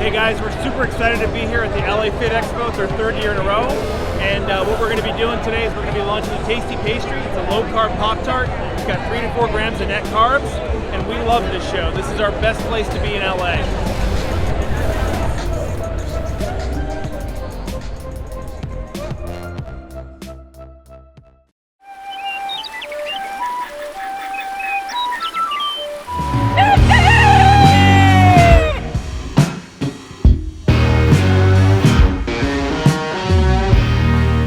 Hey guys, we're super excited to be here at the LA Fit Expo. It's our third year in a row. And what we're going to be doing today is we're going to be launching a tasty pastry. It's a low-carb Pop-Tart. It's got 3 to 4 grams of net carbs. And we love this show. This is our best place to be in LA.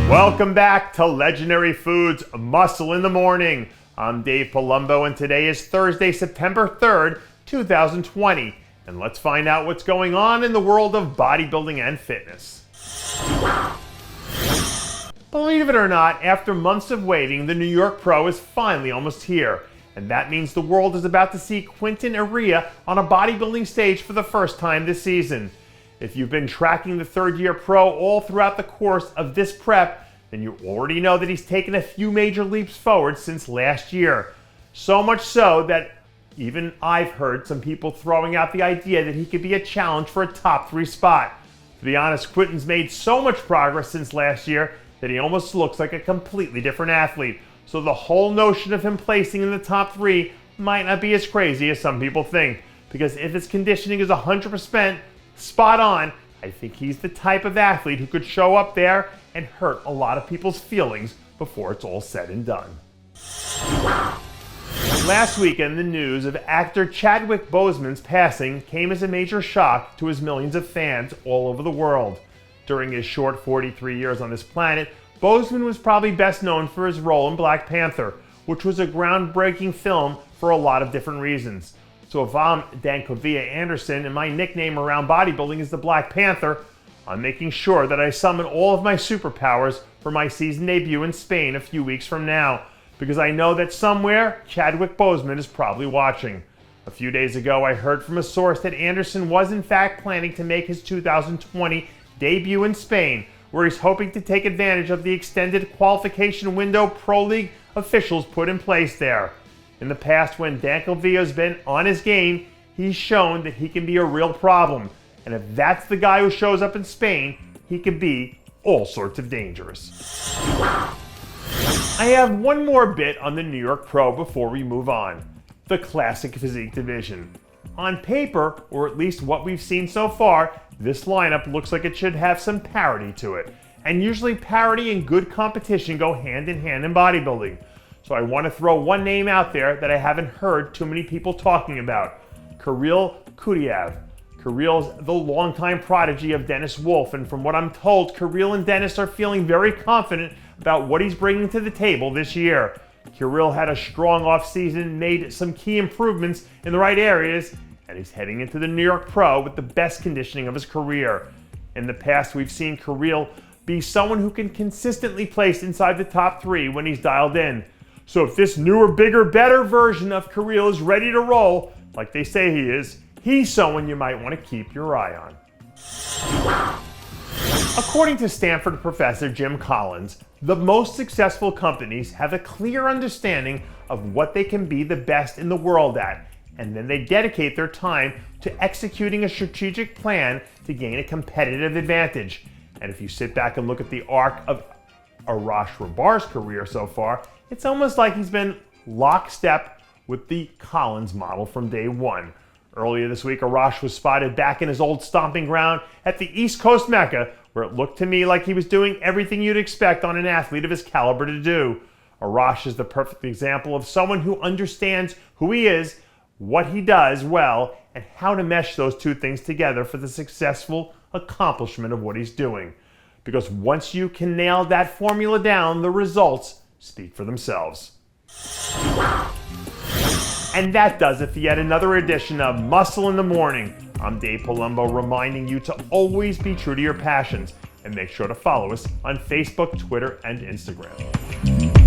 Welcome back to Legendary Foods Muscle in the Morning. I'm Dave Palumbo and today is Thursday, September 3rd, 2020. And let's find out what's going on in the world of bodybuilding and fitness. Believe it or not, after months of waiting, the New York Pro is finally almost here. And that means the world is about to see Quinton Eriya on a bodybuilding stage for the first time this season. If you've been tracking the third-year pro all throughout the course of this prep, then you already know that he's taken a few major leaps forward since last year. So much so that even I've heard some people throwing out the idea that he could be a challenge for a top 3 spot. To be honest, Quinton's made so much progress since last year that he almost looks like a completely different athlete. So the whole notion of him placing in the top 3 might not be as crazy as some people think. Because if his conditioning is 100% spot on, I think he's the type of athlete who could show up there and hurt a lot of people's feelings before it's all said and done. Last weekend, the news of actor Chadwick Boseman's passing came as a major shock to his millions of fans all over the world. During his short 43 years on this planet, Boseman was probably best known for his role in Black Panther, which was a groundbreaking film for a lot of different reasons. So if I'm Dancovea Anderson and my nickname around bodybuilding is the Black Panther, I'm making sure that I summon all of my superpowers for my season debut in Spain a few weeks from now, because I know that somewhere Chadwick Boseman is probably watching. A few days ago, I heard from a source that Anderson was in fact planning to make his 2020 debut in Spain, where he's hoping to take advantage of the extended qualification window Pro League officials put in place there. In the past, when Dancovea's been on his game, he's shown that he can be a real problem. And if that's the guy who shows up in Spain, he can be all sorts of dangerous. I have one more bit on the New York Pro before we move on. The classic physique division. On paper, or at least what we've seen so far, this lineup looks like it should have some parity to it. And usually parity and good competition go hand in hand in bodybuilding. So I want to throw one name out there that I haven't heard too many people talking about. Kirill Khudaiev. Kirill's the longtime prodigy of Dennis Wolf, and from what I'm told, Kirill and Dennis are feeling very confident about what he's bringing to the table this year. Kirill had a strong offseason, made some key improvements in the right areas, and he's heading into the New York Pro with the best conditioning of his career. In the past, we've seen Kirill be someone who can consistently place inside the top 3 when he's dialed in. So if this newer, bigger, better version of Kirill is ready to roll, like they say he is, he's someone you might want to keep your eye on. According to Stanford professor Jim Collins, the most successful companies have a clear understanding of what they can be the best in the world at, and then they dedicate their time to executing a strategic plan to gain a competitive advantage. And if you sit back and look at the arc of Arash Rahbar's career so far, it's almost like he's been lockstep with the Collins model from day one. Earlier this week, Arash was spotted back in his old stomping ground at the East Coast Mecca, where it looked to me like he was doing everything you'd expect on an athlete of his caliber to do. Arash is the perfect example of someone who understands who he is, what he does well, and how to mesh those two things together for the successful accomplishment of what he's doing. Because once you can nail that formula down, the results speak for themselves. And that does it for yet another edition of Muscle in the Morning. I'm Dave Palumbo, reminding you to always be true to your passions, and make sure to follow us on Facebook, Twitter, and Instagram.